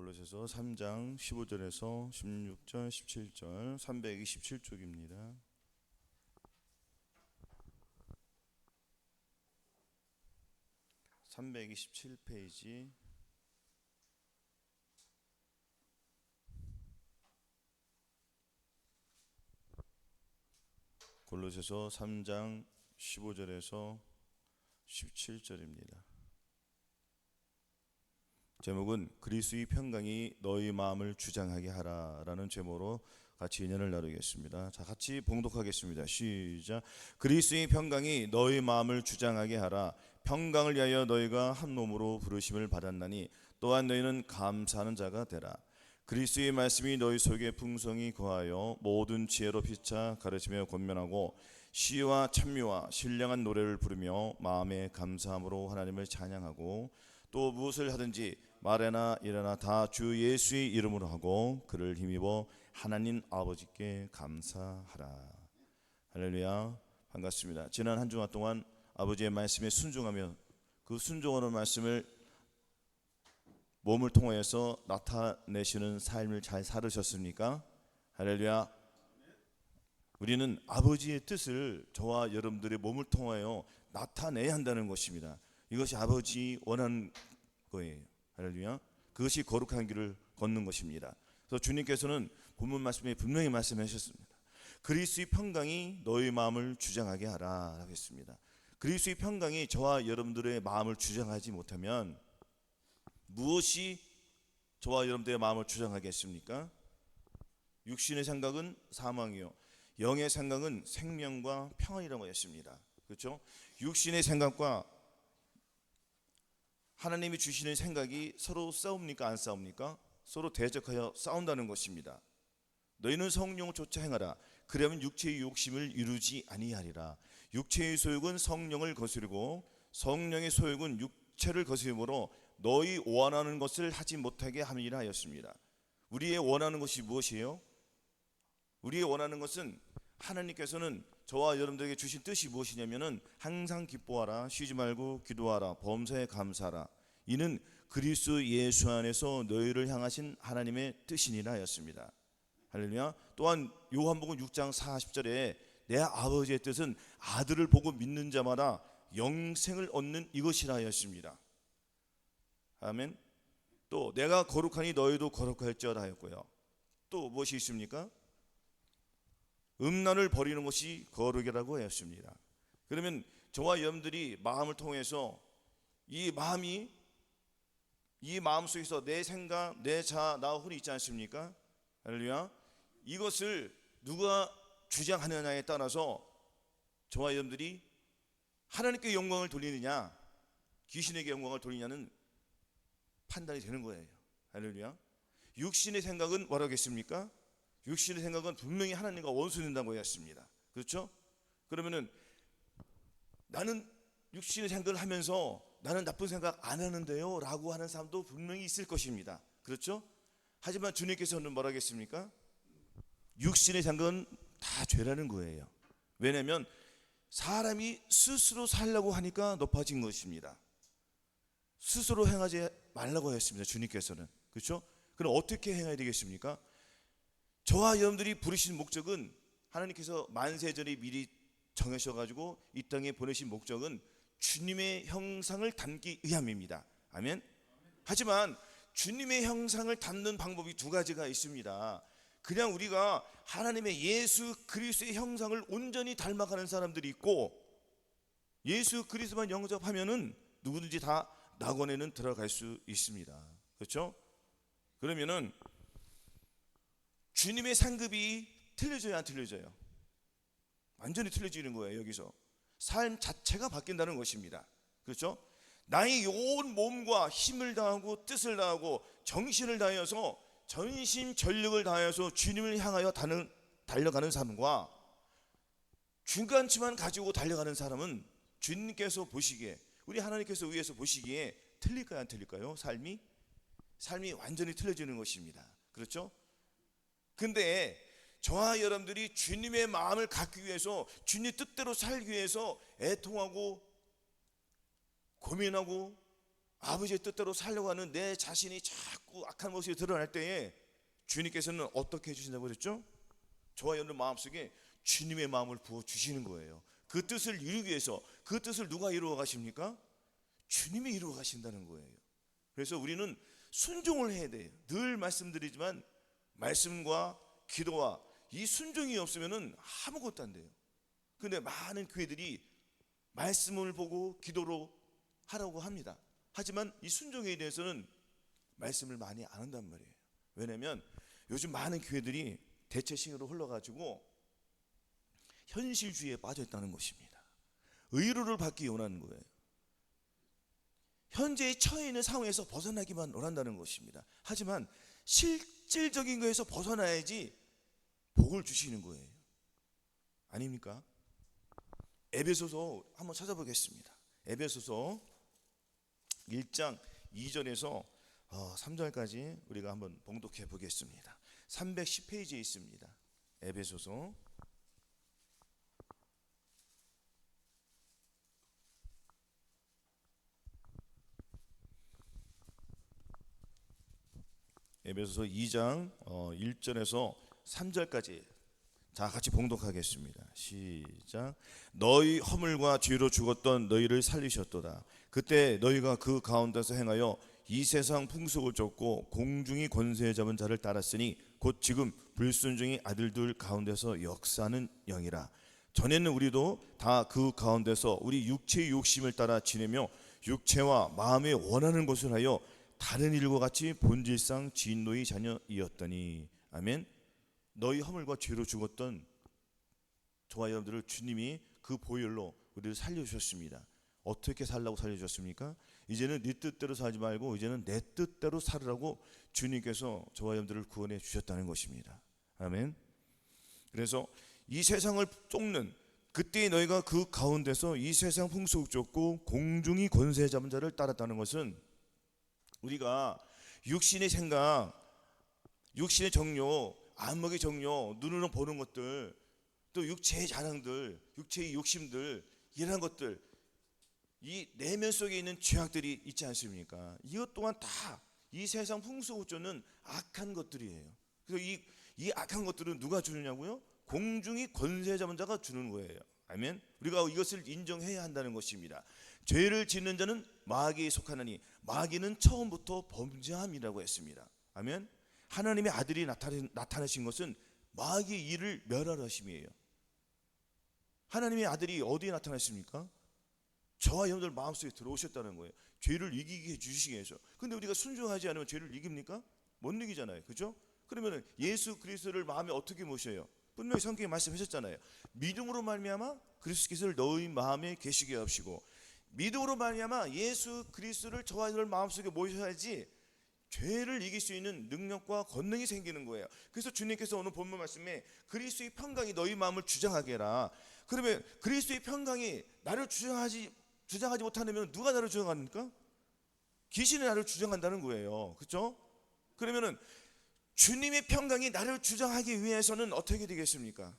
골로새서 3장 15절에서 16절, 17절 327쪽입니다. (327페이지) 골로새서 3장 15절에서 17절입니다. 제목은 그리스도의 평강이 너희 마음을 주장하게 하라라는 제목으로 같이 인연을 나누겠습니다. 자, 같이 봉독하겠습니다. 시작. 그리스도의 평강이 너희 마음을 주장하게 하라. 평강을 위하여 너희가 한 몸으로 부르심을 받았나니 또한 너희는 감사하는 자가 되라. 그리스도의 말씀이 너희 속에 풍성히 거하여 모든 지혜로 피차 가르치며 권면하고 시와 찬미와 신령한 노래를 부르며 마음에 감사함으로 하나님을 찬양하고 또 무엇을 하든지 말에나 일에나 다 주 예수의 이름으로 하고 그를 힘입어 하나님 아버지께 감사하라. 할렐루야. 반갑습니다. 지난 한 주간 동안 아버지의 말씀에 순종하며 그 순종하는 말씀을 몸을 통해서 나타내시는 삶을 잘 살으셨습니까? 할렐루야. 우리는 아버지의 뜻을 저와 여러분들의 몸을 통하여 나타내야 한다는 것입니다. 이것이 아버지 원하는 거예요. 할렐루야. 그것이 거룩한 길을 걷는 것입니다. 그래서 주님께서는 본문 말씀에 분명히 말씀하셨습니다. 그리스도의 평강이 너희 마음을 주장하게 하라 라고 했습니다. 그리스도의 평강이 저와 여러분들의 마음을 주장하지 못하면 무엇이 저와 여러분들의 마음을 주장하겠습니까? 육신의 생각은 사망이요 영의 생각은 생명과 평안이라고 했습니다. 그렇죠? 육신의 생각과 하나님이 주시는 생각이 서로 싸웁니까? 안 싸웁니까? 서로 대적하여 싸운다는 것입니다. 너희는 성령을 쫓아 행하라. 그러면 육체의 욕심을 이루지 아니하리라. 육체의 소욕은 성령을 거스르고 성령의 소욕은 육체를 거스름으로 너희 원하는 것을 하지 못하게 함이라 하였습니다. 우리의 원하는 것이 무엇이에요? 우리의 원하는 것은 하나님께서는 저와 여러분들에게 주신 뜻이 무엇이냐면은 항상 기뻐하라, 쉬지 말고 기도하라, 범사에 감사하라. 이는 그리스도 예수 안에서 너희를 향하신 하나님의 뜻이니라 하였습니다. 할렐루야. 또한 요한복음 6장 40절에 내 아버지의 뜻은 아들을 보고 믿는 자마다 영생을 얻는 이것이라 하였습니다. 아멘. 또 내가 거룩하니 너희도 거룩할지어다 하였고요. 또 무엇이 있습니까? 음란을 버리는 것이 거룩이라고 하였습니다. 그러면 저와 여러분들이 마음을 통해서 이 마음 속에서 내 생각, 내 자아, 나 혼이 있지 않습니까? 할렐루야. 이것을 누가 주장하느냐에 따라서 저와 여러분들이 하나님께 영광을 돌리느냐 귀신에게 영광을 돌리냐는 판단이 되는 거예요. 할렐루야. 육신의 생각은 뭐라고 했습니까? 육신의 생각은 분명히 하나님과 원수된다고 했습니다. 그렇죠? 그러면은 나는 육신의 생각을 하면서 나는 나쁜 생각 안 하는데요 라고 하는 사람도 분명히 있을 것입니다. 그렇죠? 하지만 주님께서는 뭐라고 했습니까? 육신의 생각은 다 죄라는 거예요. 왜냐하면 사람이 스스로 살려고 하니까 높아진 것입니다. 스스로 행하지 말라고 했습니다. 주님께서는. 그렇죠? 그럼 어떻게 행해야 되겠습니까? 저와 여러분들이 부르신 목적은 하나님께서 만세전에 미리 정하셔가지고 이 땅에 보내신 목적은 주님의 형상을 담기 위함입니다. 아멘. 하지만 주님의 형상을 담는 방법이 두 가지가 있습니다. 그냥 우리가 하나님의 예수 그리스도의 형상을 온전히 닮아가는 사람들이 있고 예수 그리스도만 영접하면은 누구든지 다 낙원에는 들어갈 수 있습니다. 그렇죠? 그러면은 주님의 상급이 틀려져요, 안 틀려져요? 완전히 틀려지는 거예요. 여기서 삶 자체가 바뀐다는 것입니다. 그렇죠? 나의 온 몸과 힘을 다하고 뜻을 다하고 정신을 다하여서 전심전력을 다하여서 주님을 향하여 달려가는 사람과 중간치만 가지고 달려가는 사람은 주님께서 보시기에 우리 하나님께서 위에서 보시기에 틀릴까요, 안 틀릴까요? 삶이 완전히 틀려지는 것입니다. 그렇죠? 근데 저와 여러분들이 주님의 마음을 갖기 위해서 주님 뜻대로 살기 위해서 애통하고 고민하고 아버지의 뜻대로 살려고 하는 내 자신이 자꾸 악한 모습이 드러날 때에 주님께서는 어떻게 해주신다고 그랬죠? 저와 여러분 마음속에 주님의 마음을 부어주시는 거예요. 그 뜻을 이루기 위해서. 그 뜻을 누가 이루어 가십니까? 주님이 이루어 가신다는 거예요. 그래서 우리는 순종을 해야 돼요. 늘 말씀드리지만 말씀과 기도와 이 순종이 없으면 아무것도 안 돼요. 그런데 많은 교회들이 말씀을 보고 기도로 하라고 합니다. 하지만 이 순종에 대해서는 말씀을 많이 안 한단 말이에요. 왜냐하면 요즘 많은 교회들이 대체식으로 흘러가지고 현실주의에 빠져 있다는 것입니다. 의로를 받기 원하는 거예요. 현재의 처해 있는 상황에서 벗어나기만 원한다는 것입니다. 하지만 실질적인 거에서 벗어나야지 복을 주시는 거예요. 아닙니까? 에베소서 한번 찾아보겠습니다. 에베소서 1장 2절에서 3절까지 우리가 한번 봉독해 보겠습니다. 310페이지에 있습니다. 에베소서 에베소서 2장 1절에서 3절까지 자 같이 봉독하겠습니다. 시작. 너희 허물과 죄로 죽었던 너희를 살리셨도다. 그때 너희가 그 가운데서 행하여 이 세상 풍속을 쫓고 공중이 권세 잡은 자를 따랐으니 곧 지금 불순종의 아들들 가운데서 역사하는 영이라. 전에는 우리도 다 그 가운데서 우리 육체의 욕심을 따라 지내며 육체와 마음에 원하는 것을 하여 다른 일과 같이 본질상 진노의 자녀이었더니. 아멘. 너희 허물과 죄로 죽었던 저와 여러분들을 주님이 그 보혈로 우리를 살려주셨습니다. 어떻게 살라고 살려주셨습니까? 이제는 네 뜻대로 살지 말고 이제는 내 뜻대로 살으라고 주님께서 저와 여러분들을 구원해 주셨다는 것입니다. 아멘. 그래서 이 세상을 쫓는 그때 너희가 그 가운데서 이 세상 풍속을 쫓고 공중이 권세 잡은 자를 따랐다는 것은 우리가 육신의 생각, 육신의 정욕, 안목의 정욕, 눈으로 보는 것들, 또 육체의 자랑들, 육체의 욕심들, 이런 것들, 이 내면 속에 있는 죄악들이 있지 않습니까? 이것 또한 다 이 세상 풍속을 쫓는 악한 것들이에요. 그래서 이 악한 것들은 누가 주느냐고요? 공중이 권세 잡은 자가 주는 거예요. 아멘. 우리가 이것을 인정해야 한다는 것입니다. 죄를 짓는 자는 마귀에 속하나니 마귀는 처음부터 범죄함이라고 했습니다. 아멘. 하나님의 아들이 나타나신 것은 마귀의 일을 멸하려 하심이에요. 하나님의 아들이 어디에 나타나십니까? 저와 여러분들 마음속에 들어오셨다는 거예요. 죄를 이기게 해주시기 위해서. 근데 우리가 순종하지 않으면 죄를 이깁니까? 못 이기잖아요. 그죠? 그러면 예수 그리스도를 마음에 어떻게 모셔요? 분명히 성경에 말씀하셨잖아요. 믿음으로 말미암아 그리스도를 너희 마음에 계시게 하시고, 믿음으로 말미암아 예수 그리스도를 저와 여러분들 마음속에 모셔야지 죄를 이길 수 있는 능력과 권능이 생기는 거예요. 그래서 주님께서 오늘 본문 말씀에 그리스도의 평강이 너희 마음을 주장하게 해라. 그러면 그리스도의 평강이 나를 주장하지 못하면 누가 나를 주장합니까? 귀신이 나를 주장한다는 거예요. 그렇죠? 그러면은 주님의 평강이 나를 주장하기 위해서는 어떻게 되겠습니까?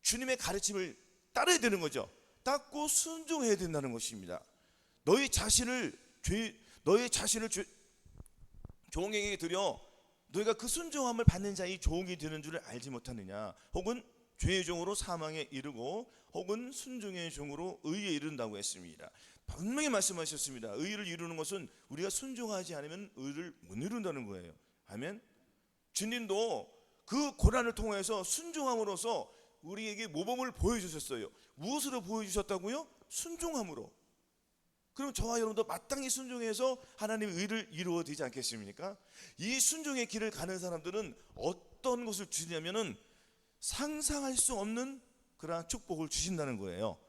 주님의 가르침을 따라야 되는 거죠. 따고 순종해야 된다는 것입니다. 너희 자신을 종에게 드려 너희가 그 순종함을 받는 자의 종이 되는 줄을 알지 못하느냐? 혹은 죄의 종으로 사망에 이르고 혹은 순종의 종으로 의에 이른다고 했습니다. 분명히 말씀하셨습니다. 의를 이루는 것은 우리가 순종하지 않으면 의를 못 이룬다는 거예요. 아멘. 주님도 그 고난을 통해서 순종함으로써 우리에게 모범을 보여주셨어요. 무엇으로 보여주셨다고요? 순종함으로. 그럼 저와 여러분도 마땅히 순종해서 하나님의 의를 이루어 되지 않겠습니까? 이 순종의 길을 가는 사람들은 어떤 것을 주냐면은 상상할 수 없는 그러한 축복을 주신다는 거예요.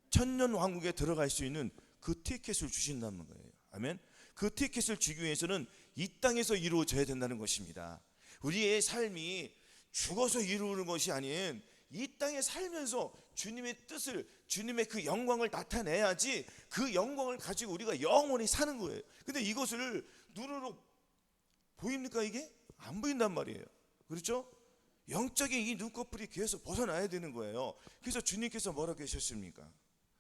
천년 왕국에 들어갈 수 있는 그 티켓을 주신다는 거예요. 아멘. 그 티켓을 주기 위해서는 이 땅에서 이루어져야 된다는 것입니다. 우리의 삶이 죽어서 이루는 것이 아닌 이 땅에 살면서 주님의 뜻을, 주님의 그 영광을 나타내야지 그 영광을 가지고 우리가 영원히 사는 거예요. 근데 이것을 눈으로 보입니까? 이게 안 보인단 말이에요. 그렇죠? 영적인 이 눈꺼풀이 계속 벗어나야 되는 거예요. 그래서 주님께서 뭐라고 하셨습니까?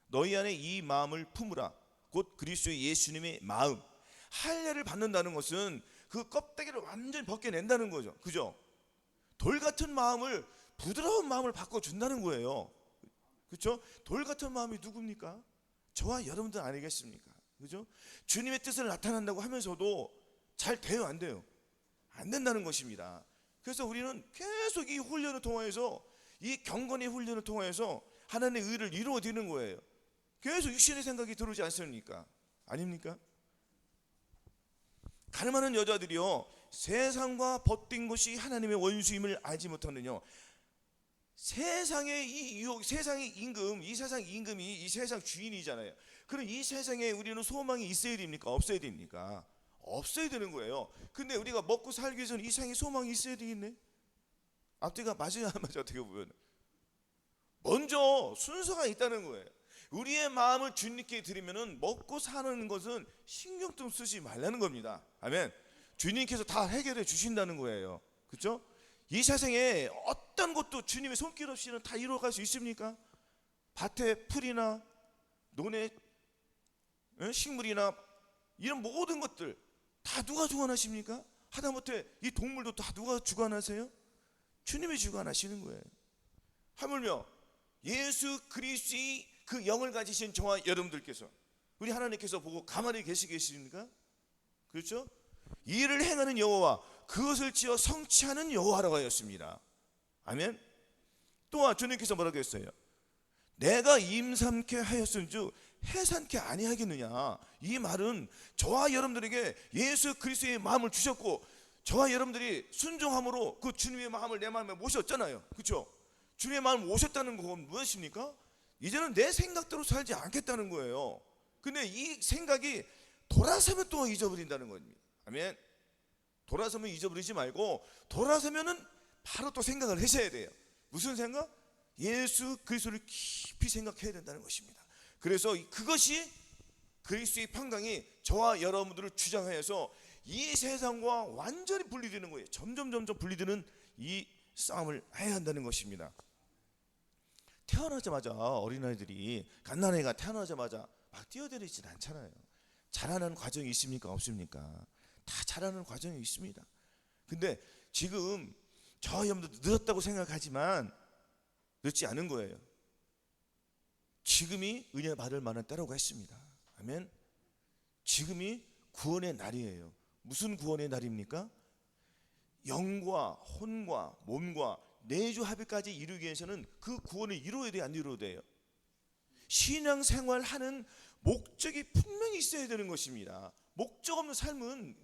너희 안에 이 마음을 품으라. 곧 그리스도 예수님의 마음. 할례를 받는다는 것은 그 껍데기를 완전히 벗겨낸다는 거죠. 그죠? 돌 같은 마음을, 부드러운 마음을 바꿔준다는 거예요. 그렇죠? 돌 같은 마음이 누굽니까? 저와 여러분들 아니겠습니까? 그죠? 주님의 뜻을 나타난다고 하면서도 잘 돼요, 안 돼요? 안 된다는 것입니다. 그래서 우리는 계속 이 훈련을 통해서, 이 경건의 훈련을 통해서 하나님의 의를 이루어지는 거예요. 계속 육신의 생각이 들어오지 않습니까? 아닙니까? 가늠하는 여자들이요, 세상과 벗된 것이 하나님의 원수임을 알지 못하느냐. 세상의 이 유혹, 세상의 임금, 이 세상 임금이 이 세상 주인이잖아요. 그럼 이 세상에 우리는 소망이 있어야 됩니까? 없어야 됩니까? 없어야 되는 거예요. 근데 우리가 먹고 살기 위해서는 이 세상에 소망이 있어야 되겠네. 앞뒤가 맞아야 안 맞아? 어떻게 보면 먼저 순서가 있다는 거예요. 우리의 마음을 주님께 드리면은 먹고 사는 것은 신경 좀 쓰지 말라는 겁니다. 아멘. 주님께서 다 해결해 주신다는 거예요. 그렇죠? 이 세상에 어떤 것도 주님의 손길 없이는 다 이루어갈 수 있습니까? 밭에 풀이나 논에 식물이나 이런 모든 것들 다 누가 주관하십니까? 하다못해 이 동물도 다 누가 주관하세요? 주님이 주관하시는 거예요. 하물며 예수 그리스도의 그 영을 가지신 저와 여러분들께서, 우리 하나님께서 보고 가만히 계시겠습니까? 그렇죠? 이를 행하는 여호와, 그것을 지어 성취하는 여호와라고 하였습니다. 아멘. 또한 주님께서 뭐라고 했어요? 내가 임삼케 하였은즉 해산케 아니하겠느냐. 이 말은 저와 여러분들에게 예수 그리스도의 마음을 주셨고, 저와 여러분들이 순종함으로 그 주님의 마음을 내 마음에 모셨잖아요. 그렇죠? 주님의 마음을 모셨다는 건 무엇입니까? 이제는 내 생각대로 살지 않겠다는 거예요. 근데 이 생각이 돌아서면 또 잊어버린다는 겁니다. 아멘. 돌아서면 잊어버리지 말고, 돌아서면은 바로 또 생각을 하셔야 돼요. 무슨 생각? 예수 그리스도를 깊이 생각해야 된다는 것입니다. 그래서 그것이 그리스도의 평강이 저와 여러분들을 주장하여서 이 세상과 완전히 분리되는 거예요. 점점 분리되는 이 싸움을 해야 한다는 것입니다. 태어나자마자 어린아이들이, 갓난아이가 태어나자마자 막 뛰어다니진 않잖아요. 자라는 과정이 있습니까? 없습니까? 다 자라는 과정이 있습니다. 근데 지금 저 여러분들 늦었다고 생각하지만 늦지 않은 거예요. 지금이 은혜 받을 만한 때라고 했습니다. 아멘. 지금이 구원의 날이에요. 무슨 구원의 날입니까? 영과 혼과 몸과 내주 합의까지 이루기 위해서는 그 구원을 이루어야 돼요, 안 이루어야 돼요? 신앙생활하는 목적이 분명히 있어야 되는 것입니다. 목적 없는 삶은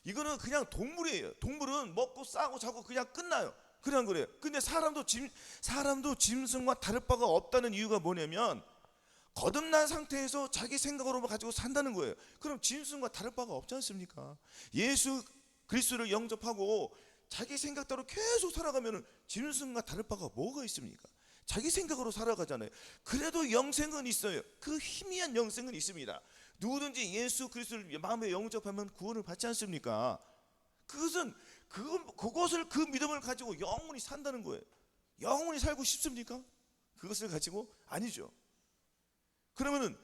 이거는 그냥 동물이에요. 동물은 먹고 싸고 자고 그냥 끝나요. 그냥 그래요. 근데 사람도 짐승과 다를 바가 없다는 이유가 뭐냐면, 거듭난 상태에서 자기 생각으로만 가지고 산다는 거예요. 그럼 짐승과 다를 바가 없지 않습니까? 예수 그리스도를 영접하고 자기 생각대로 계속 살아가면 짐승과 다를 바가 뭐가 있습니까? 자기 생각으로 살아가잖아요. 그래도 영생은 있어요. 그 희미한 영생은 있습니다. 누구든지 예수 그리스도를 마음에 영접하면 구원을 받지 않습니까? 그것을, 그 믿음을 가지고 영원히 산다는 거예요. 영원히 살고 싶습니까? 그것을 가지고? 아니죠. 그러면은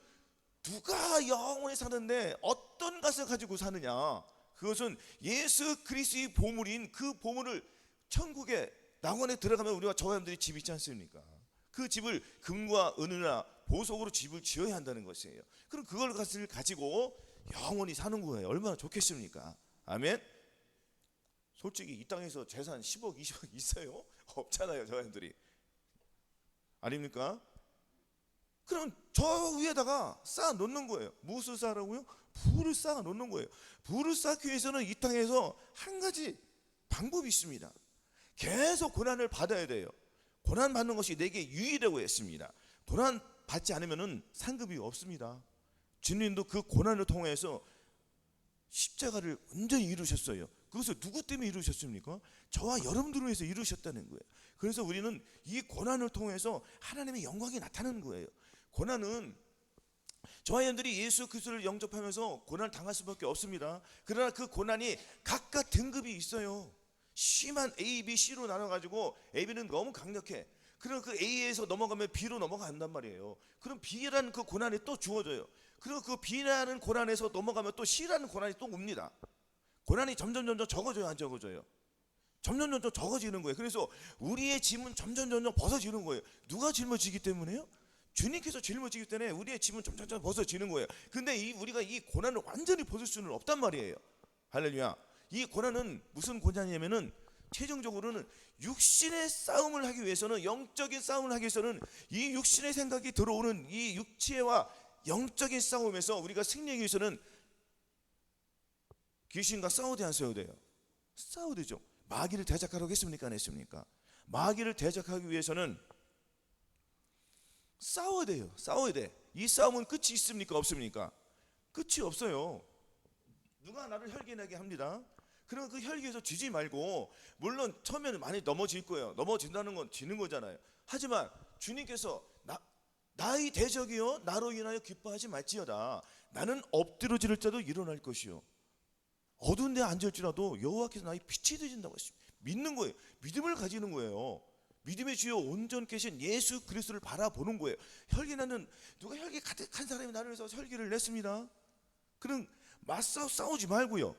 누가 영원히 사는데 어떤 것을 가지고 사느냐? 그것은 예수 그리스도의 보물인 그 보물을, 천국에 낙원에 들어가면 우리가 저와 여러분들이 집이 있지 않습니까? 그 집을 금과 은이나 보석으로 집을 지어야 한다는 것이에요. 그럼 그걸 가지고 영원히 사는 거예요. 얼마나 좋겠습니까? 아멘. 솔직히 이 땅에서 재산 10억 20억 있어요? 없잖아요, 저와 여러분들이. 아닙니까? 그럼 저 위에다가 쌓아 놓는 거예요. 무엇을 쌓으라고요? 부를 쌓아 놓는 거예요. 부를 쌓기 위해서는 이 땅에서 한 가지 방법이 있습니다. 계속 고난을 받아야 돼요. 고난 받는 것이 내게 유의라고 했습니다. 고난 받지 않으면 상급이 없습니다. 주님도 그 고난을 통해서 십자가를 온전히 이루셨어요. 그것을 누구 때문에 이루셨습니까? 저와 여러분들을 위해서 이루셨다는 거예요. 그래서 우리는 이 고난을 통해서 하나님의 영광이 나타나는 거예요. 고난은 저와 여러분들이 예수 그리스도를 영접하면서 고난을 당할 수밖에 없습니다. 그러나 그 고난이 각각 등급이 있어요. 심한 A, B, C로 나눠가지고 A는 너무 강력해. 그럼 그 A에서 넘어가면 B로 넘어간단 말이에요. 그럼 B라는 그 고난이 또 주어져요. 그리고 그 비난하는 고난에서 넘어가면 또 C라는 고난이 또 옵니다. 고난이 점점 적어져요, 안 적어져요? 점점 적어지는 거예요. 그래서 우리의 짐은 점점 벗어지는 거예요. 누가 짊어지기 때문에요? 주님께서 짊어지기 때문에 우리의 짐은 점점 벗어지는 거예요. 근데 우리가 이 고난을 완전히 벗을 수는 없단 말이에요. 할렐루야. 이 고난은 무슨 고난이냐면은 최종적으로는 육신의 싸움을 하기 위해서는, 영적인 싸움을 하기 위해서는 이 육신의 생각이 들어오는 이 육체와 영적인 싸움에서 우리가 승리하기 위해서는 귀신과 싸워야 돼, 안 싸워야 돼요? 싸워야 되죠. 마귀를 대적하라고 했습니까, 안 했습니까? 마귀를 대적하기 위해서는 싸워야 돼요. 싸워야 돼. 이 싸움은 끝이 있습니까, 없습니까? 끝이 없어요. 누가 나를 혈기나게 합니다. 그러면 그 혈기에서 지지 말고, 물론 처음에는 많이 넘어질 거예요. 넘어진다는 건 지는 거잖아요. 하지만 주님께서 나의 대적이여 나로 인하여 기뻐하지 말지어다. 나는 엎드러질 자도 일어날 것이요, 어두운 데 앉을지라도 여호와께서 나의 빛이 되신다고 했습니다. 믿는 거예요. 믿음을 가지는 거예요. 믿음의 주요 온전 계신 예수 그리스도를 바라보는 거예요. 혈기나는, 누가 혈기 가득한 사람이 나를 위해서 혈기를 냈습니다. 그럼 싸우지 말고요,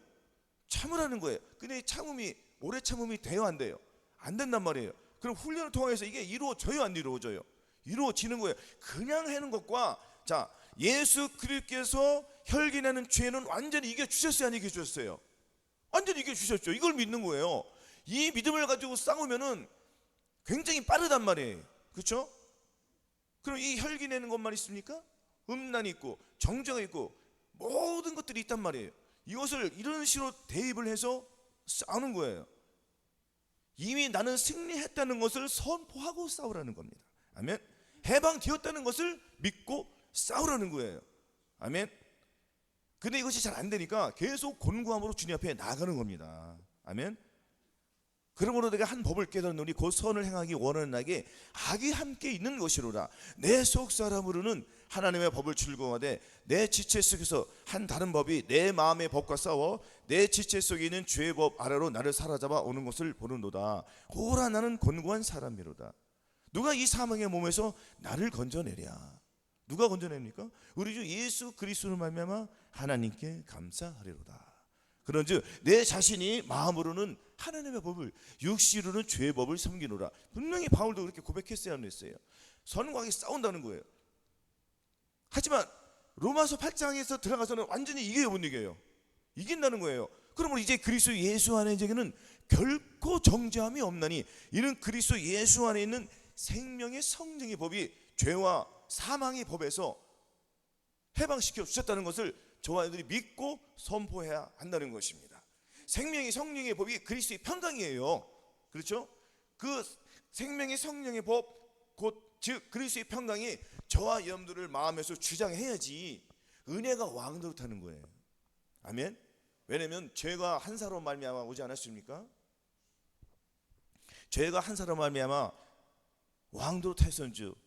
참으라는 거예요. 근데 참음이, 오래 참음이 돼요, 안 돼요? 안 된단 말이에요. 그럼 훈련을 통해서 이게 이루어져요, 안 이루어져요? 이루어지는 거예요. 그냥 하는 것과, 자, 예수 그리스도께서 혈기내는 죄는 완전히 이겨주셨어요, 안 이겨주셨어요? 완전히 이겨주셨죠. 이걸 믿는 거예요. 이 믿음을 가지고 싸우면은 굉장히 빠르단 말이에요. 그렇죠? 그럼 이 혈기내는 것만 있습니까? 음란이 있고 정죄가 있고 모든 것들이 있단 말이에요. 이것을 이런 식으로 대입을 해서 싸우는 거예요. 이미 나는 승리했다는 것을 선포하고 싸우라는 겁니다. 아멘. 해방되었다는 것을 믿고 싸우라는 거예요. 아멘. 근데 이것이 잘 안 되니까 계속 곤고함으로 주님 앞에 나가는 겁니다. 아멘. 그러므로 내가 한 법을 깨달으노니 곧 선을 행하기 원하는 나에게 악이 함께 있는 것이로라. 내 속 사람으로는 하나님의 법을 즐거워하되 내 지체 속에서 한 다른 법이 내 마음의 법과 싸워 내 지체 속에 있는 죄의 법 아래로 나를 사로잡아 오는 것을 보는도다. 오라 나는 곤고한 사람이로다. 누가 이 사망의 몸에서 나를 건져내랴? 누가 건져냅니까? 우리 주 예수 그리스도로 말미암아 하나님께 감사하리로다. 그런즉 내 자신이 마음으로는 하나님의 법을, 육시로는 죄의 법을 섬기노라. 분명히 바울도 그렇게 고백했어야 했어요. 선과 악이 싸운다는 거예요. 하지만 로마서 8장에서 들어가서는 완전히 이겨요, 못 이겨요? 이긴다는 거예요. 그러면 이제 그리스도 예수 안에 있는 결코 정죄함이 없나니 이는 그리스도 예수 안에 있는 생명의 성령의 법이 죄와 사망의 법에서 해방시켜 주셨다는 것을 저와 여러분들이 믿고 선포해야 한다는 것입니다. 생명의 성령의 법이 그리스도의 평강이에요. 그렇죠? 그 생명의 성령의 법, 곧 즉 그리스도의 평강이 저와 여러분들을 마음에서 주장해야지 은혜가 왕노릇하는 거예요. 아멘. 왜냐하면 죄가 한 사람으로 말미암아 오지 않았습니까? 죄가 한 사람으로 말미암아 왕노릇하였은즉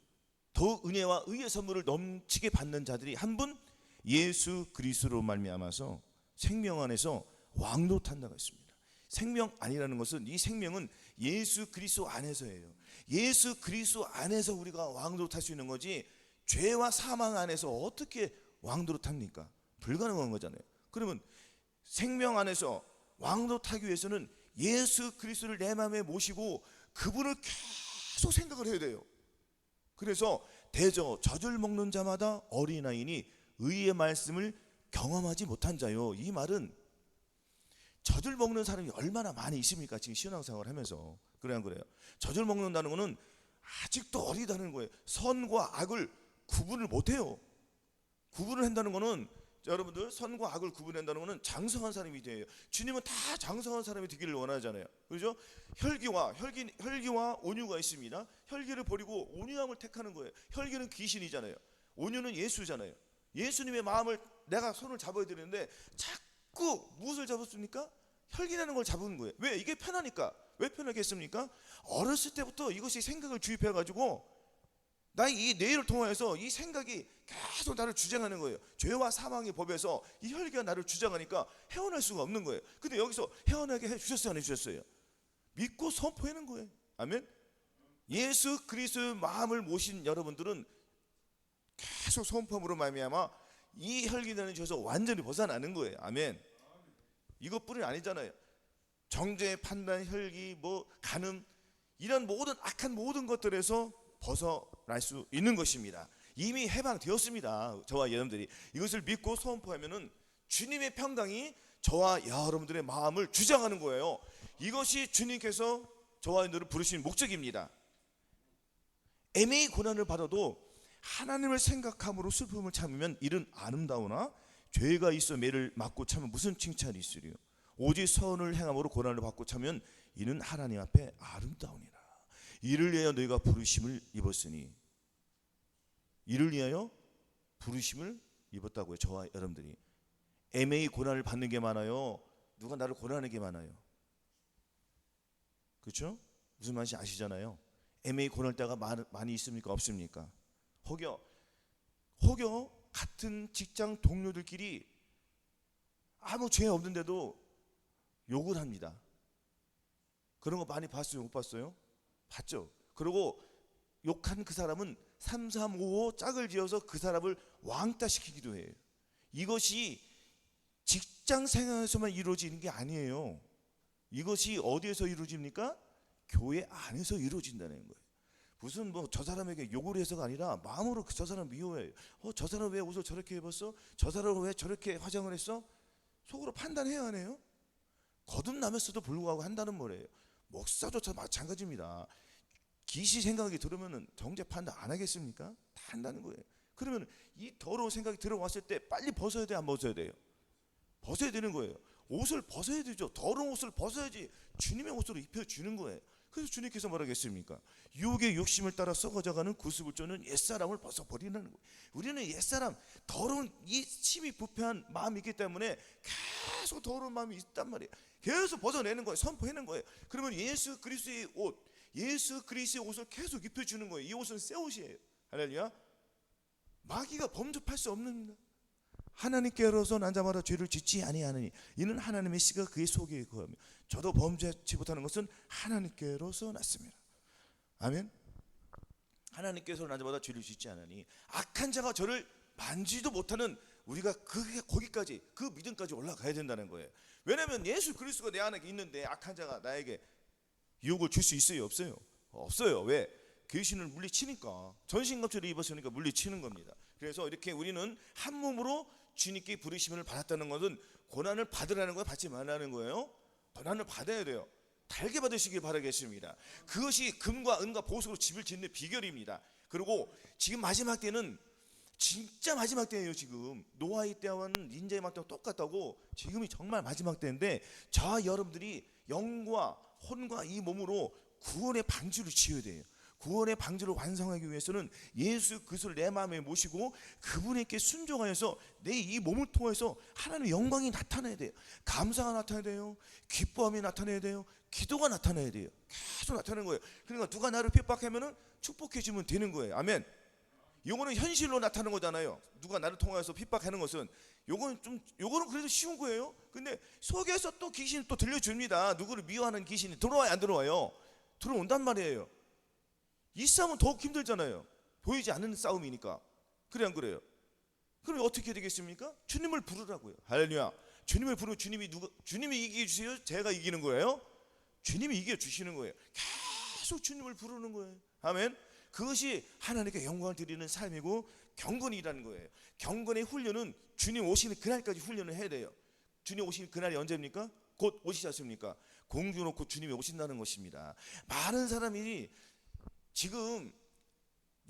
더욱 은혜와 의의 선물을 넘치게 받는 자들이 한 분 예수 그리스도로 말미암아서 생명 안에서 왕노릇한다고 했습니다. 생명 안이라는 것은, 이 생명은 예수 그리스도 안에서예요. 예수 그리스도 안에서 우리가 왕노릇할 수 있는 거지, 죄와 사망 안에서 어떻게 왕노릇합니까? 불가능한 거잖아요. 그러면 생명 안에서 왕노릇하기 위해서는 예수 그리스도를 내 마음에 모시고 그분을 계속 생각을 해야 돼요. 그래서 대저 젖을 먹는 자마다 어린아이니 의의 말씀을 경험하지 못한 자요. 이 말은 젖을 먹는 사람이 얼마나 많이 있습니까? 지금 신앙생활을 하면서. 그래 안 그래요? 젖을 먹는다는 것은 아직도 어리다는 거예요. 선과 악을 구분을 못해요. 구분을 한다는 것은, 여러분들, 선과 악을 구분한다는 것은 장성한 사람이 돼요. 주님은 다 장성한 사람이 되기를 원하잖아요. 그렇죠? 혈기와 온유가 있습니다. 혈기를 버리고 온유함을 택하는 거예요. 혈기는 귀신이잖아요. 온유는 예수잖아요. 예수님의 마음을 내가 손을 잡아야 되는데 자꾸 무엇을 잡았습니까? 혈기라는 걸 잡은 거예요. 왜? 이게 편하니까. 왜 편하겠습니까? 어렸을 때부터 이것이 생각을 주입해가지고 나의 이 뇌를 통해서 이 생각이 계속 나를 주장하는 거예요. 죄와 사망의 법에서 이 혈기가 나를 주장하니까 헤어날 수가 없는 거예요. 근데 여기서 헤어나게 해주셨어요, 안 해주셨어요? 믿고 선포하는 거예요. 아멘. 예수 그리스도의 마음을 모신 여러분들은 계속 선포함으로 말미암아 이 혈기라는 죄에서 완전히 벗어나는 거예요. 아멘. 이것뿐이 아니잖아요. 정죄, 판단, 혈기, 간음, 이런 모든 악한 모든 것들에서 벗어날 수 있는 것입니다. 이미 해방되었습니다. 저와 여러분들이 이것을 믿고 선포하면은 주님의 평강이 저와 여러분들의 마음을 주장하는 거예요. 이것이 주님께서 저와 여러분들을 부르신 목적입니다. 애매히 고난을 받아도 하나님을 생각함으로 슬픔을 참으면 이는 아름다우나 죄가 있어 매를 맞고 참으면 무슨 칭찬이 있으리요. 오직 선을 행함으로 고난을 받고 참으면 이는 하나님 앞에 아름다우니라. 이를 위하여 너희가 부르심을 입었으니, 이를 위하여 부르심을 입었다고요. 저와 여러분들이 애매히 고난을 받는 게 많아요. 누가 나를 고난하는 게 많아요. 그렇죠? 무슨 말인지 아시잖아요. 애매히 고날 때가 많이 있습니까? 없습니까? 혹여 같은 직장 동료들끼리 아무 죄 없는데도 욕을 합니다. 그런 거 많이 봤어요? 못 봤어요? 봤죠. 그리고 욕한 그 사람은 3355 짝을 지어서 그 사람을 왕따 시키기도 해요. 이것이 직장 생활에서만 이루어지는 게 아니에요. 이것이 어디에서 이루어집니까? 교회 안에서 이루어진다는 거예요. 무슨 저 사람에게 욕을 해서가 아니라 마음으로 저 사람 미워해요. 저 사람 왜 옷을 저렇게 입었어? 저 사람은 왜 저렇게 화장을 했어? 속으로 판단해야 하네요. 거듭나면서도 불구하고 한다는 말이에요. 목사조차 마찬가지입니다. 기시 생각이 들으면 정죄 판단 안 하겠습니까? 다 한다는 거예요. 그러면 이 더러운 생각이 들어왔을 때 빨리 벗어야 돼, 안 벗어야 돼요? 벗어야 되는 거예요. 옷을 벗어야 되죠. 더러운 옷을 벗어야지 주님의 옷으로 입혀주는 거예요. 그래서 주님께서 뭐라겠습니까? 유혹의 욕심을 따라 썩어져가는 구습을 쫓는 옛사람을 벗어버리는 거예요. 우리는 옛사람, 더러운 이 심히 부패한 마음이 있기 때문에 계속 더러운 마음이 있단 말이에요. 계속 벗어내는 거예요. 선포하는 거예요. 그러면 예수 그리스도의 옷, 예수 그리스도의 옷을 계속 입혀주는 거예요. 이 옷은 새 옷이에요. 할렐루야. 마귀가 범접할 수 없는, 하나님께로서 난 자마다 죄를 짓지 아니하느니 이는 하나님의 씨가 그의 속에 거하며 저도 범죄치 못하는 것은 하나님께로서 났습니다. 아멘. 하나님께서 난 자마다 죄를 짓지 않으니 악한 자가 저를 만지도 못하는 우리가 거기까지, 그 믿음까지 올라가야 된다는 거예요. 왜냐하면 예수 그리스도가 내 안에 있는데 악한 자가 나에게 유혹을 줄 수 있어요? 없어요? 없어요. 왜? 귀신을 물리치니까, 전신갑주를 입었으니까 물리치는 겁니다. 그래서 이렇게 우리는 한 몸으로 주님께 부르심을 받았다는 것은 고난을 받으라는 거예요? 받지 말라는 거예요? 고난을 받아야 돼요. 달게 받으시길 바라겠습니다. 그것이 금과 은과 보석으로 집을 짓는 비결입니다. 그리고 지금 마지막 때는 진짜 마지막 때예요. 지금 노아의 때와는 닌자의 때와 똑같다고, 지금이 정말 마지막 때인데 저와 여러분들이 영과 혼과 이 몸으로 구원의 방주를 지어야 돼요. 구원의 방주를 완성하기 위해서는 예수 그리스도를 내 마음에 모시고 그분에게 순종하여서 내 이 몸을 통해서 하나님의 영광이 나타나야 돼요. 감사가 나타나야 돼요. 기뻐함이 나타나야 돼요. 기도가 나타나야 돼요. 계속 나타나는 거예요. 그러니까 누가 나를 핍박하면은 축복해주면 되는 거예요. 아멘. 요거는 현실로 나타나는 거잖아요. 누가 나를 통해서 핍박하는 것은 요거는 그래도 쉬운 거예요. 근데 속에서 또 귀신이 또 들려줍니다. 누구를 미워하는 귀신이 들어와요, 안 들어와요? 들어온단 말이에요. 이 싸움은 더욱 힘들잖아요. 보이지 않는 싸움이니까. 그래 안 그래요? 그럼 어떻게 되겠습니까? 주님을 부르라고요. 할렐루야. 주님을 부르면 주님이 이겨주세요? 제가 이기는 거예요? 주님이 이겨주시는 거예요. 계속 주님을 부르는 거예요. 아멘. 그것이 하나님께 영광을 드리는 삶이고 경건이라는 거예요. 경건의 훈련은 주님 오시는 그날까지 훈련을 해야 돼요. 주님 오시는 그날이 언제입니까? 곧 오시지 않습니까? 공주 놓고 주님이 오신다는 것입니다. 많은 사람이 지금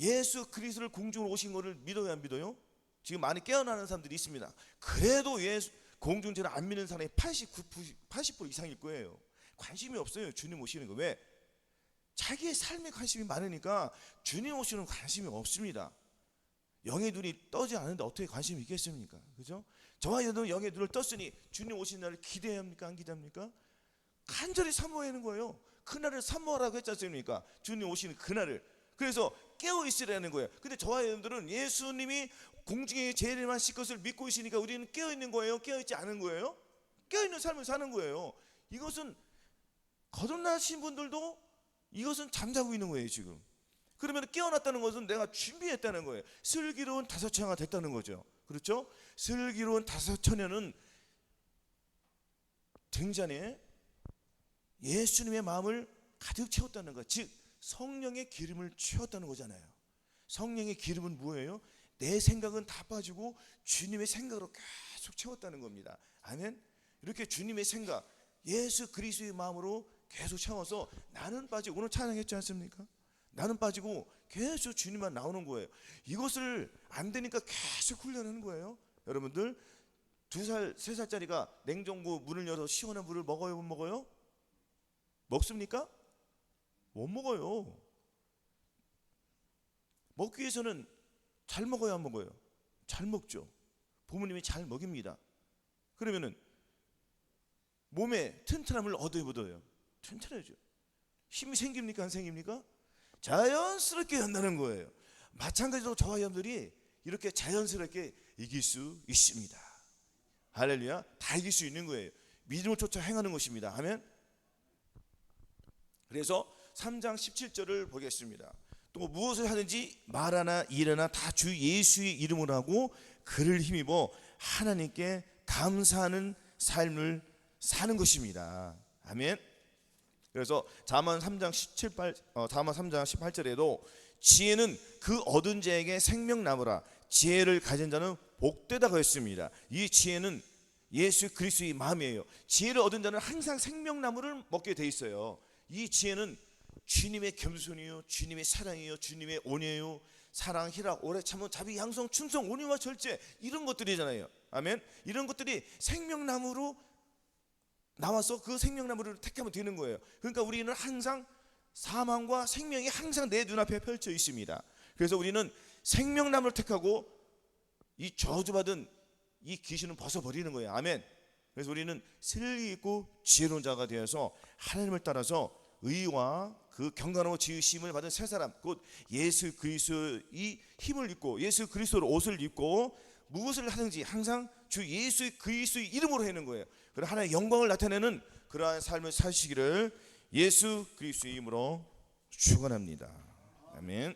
예수 그리스도를 공중으로 오신 것을 믿어요, 안 믿어요? 지금 많이 깨어나는 사람들이 있습니다. 그래도 공중제를 안 믿는 사람이 80% 이상일 거예요. 관심이 없어요, 주님 오시는 거. 왜? 자기의 삶에 관심이 많으니까 주님 오시는 관심이 없습니다. 영의 눈이 떠지 않는데 어떻게 관심이 있겠습니까? 그죠? 저와 여러분 영의 눈을 떴으니 주님 오시는 날을 기대합니까? 안 기대합니까? 간절히 사모하는 거예요. 그날을 사모하라고 했지 않습니까? 주님 오시는 그날을. 그래서 깨어 있으라는 거예요. 근데 저와 여러분들은 예수님이 공중에 재림하실 것을 믿고 있으니까 우리는 깨어 있는 거예요? 깨어 있지 않은 거예요? 깨어 있는 삶을 사는 거예요. 이것은 거듭나신 분들도 이것은 잠자고 있는 거예요, 지금. 그러면 깨어났다는 것은 내가 준비했다는 거예요. 슬기로운 다섯째가 됐다는 거죠. 그렇죠? 슬기로운 다섯 처녀는 등잔에 예수님의 마음을 가득 채웠다는 것, 즉 성령의 기름을 채웠다는 거잖아요. 성령의 기름은 뭐예요? 내 생각은 다 빠지고 주님의 생각으로 계속 채웠다는 겁니다. 아멘. 이렇게 주님의 생각, 예수 그리스도의 마음으로 계속 채워서 나는 빠지고, 오늘 찬양했지 않습니까? 나는 빠지고 계속 주님만 나오는 거예요. 이것을 안 되니까 계속 훈련하는 거예요. 여러분들 2살, 3살짜리가 냉장고 문을 열어서 시원한 물을 먹어요, 못 먹어요? 먹습니까? 못 먹어요. 먹기 위해서는 잘 먹어야 안 먹어요? 잘 먹죠. 부모님이 잘 먹입니다. 그러면은 몸에 튼튼함을 얻어요, 못 얻어요? 튼튼해져. 힘이 생깁니까, 안 생깁니까? 자연스럽게 한다는 거예요. 마찬가지로 저와 여러분들이 이렇게 자연스럽게 이길 수 있습니다. 할렐루야. 다 이길 수 있는 거예요. 믿음을 쫓아 행하는 것입니다. 아멘. 그래서 3장 17절을 보겠습니다. 또 무엇을 하든지 말하나 일하나 다 주 예수의 이름으로 하고 그를 힘입어 하나님께 감사하는 삶을 사는 것입니다. 아멘. 그래서 잠언 3장 18절에도 지혜는 그 얻은 자에게 생명나무라 지혜를 가진 자는 복되다고 했습니다. 이 지혜는 예수 그리스도의 마음이에요. 지혜를 얻은 자는 항상 생명나무를 먹게 돼 있어요. 이 지혜는 주님의 겸손이요, 주님의 사랑이요, 주님의 온유요, 사랑, 희락, 오래 참음, 자비, 양성, 충성, 온유와 절제, 이런 것들이잖아요. 아멘. 이런 것들이 생명나무로 나와서 그 생명나무를 택하면 되는 거예요. 그러니까 우리는 항상 사망과 생명이 항상 내 눈앞에 펼쳐 있습니다. 그래서 우리는 생명나무를 택하고 이 저주받은 이 귀신은 벗어버리는 거예요. 아멘. 그래서 우리는 슬기 있고 지혜로운 자가 되어서 하나님을 따라서 의와 그 경건하고 지으심을 받은 새 사람, 곧 예수 그리스도의 힘을 입고 예수 그리스도의 옷을 입고 무엇을 하든지 항상 주 예수 그리스도의 이름으로 하는 거예요. 그런 하나님의 영광을 나타내는 그러한 삶을 사시기를 예수 그리스도의 이름으로 축원합니다. 아멘.